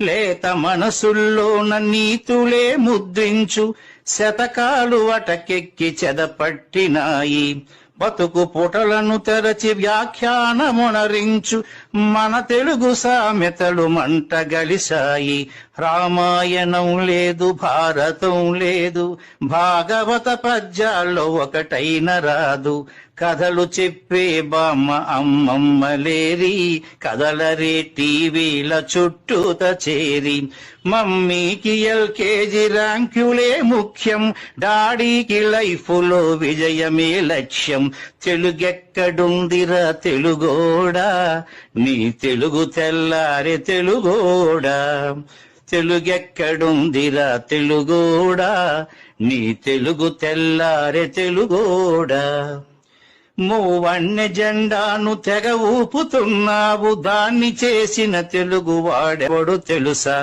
లేత మనసుల్లోన నీతులే ముద్రించు శతకాలు అటకెక్కి చెదపట్టినాయి. బతుకు పుటలను తెరచి వ్యాఖ్యానమునరించు మన తెలుగు సామెతలు మంట గలిశాయి. రామాయణం లేదు, భారతం లేదు, భాగవత పద్యాల్లో ఒకటైన రాదు. కథలు చెప్పే బామ్మ అమ్మమ్మ లేరి, కథలరే టీవీల చుట్టూత చేరి. మమ్మీకి ఎల్కేజీ ర్యాంకులే ముఖ్యం, డాడీకి లైఫ్లో విజయమే లక్ష్యం. తెలుగెక్కడుందిరా తెలుగోడా, నీ తెలుగు తెల్లారే తెలుగోడా. తెలుగెక్కడుందిరా తెలుగోడా, నీ తెలుగు తెల్లారే తెలుగోడా. మూవన్నె జెండాను తెగ ఊపుతున్నావు, దాన్ని చేసిన తెలుగు వాడెవడు తెలుసా?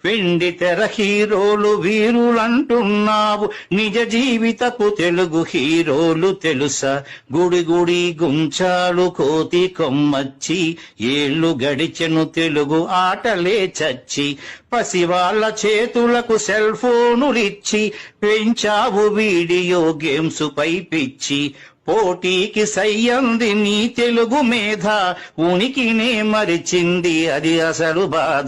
వెండి తెర హీరోలు వీరులంటున్నావు, నిజ జీవితపు తెలుగు హీరోలు తెలుసా? గుడి గుడి గుంచాలు కోతి కొమ్మచ్చి, ఏళ్ళు గడిచెను తెలుగు ఆటలే చచ్చి. పసివాళ్ల చేతులకు సెల్ ఫోనులిచ్చి పెంచావు వీడియో గేమ్స్ పై పిచ్చి. పోటీకి సయ్యంది నీ తెలుగు మేధ, ఉనికినే మరిచింది అది అసలు బాధ.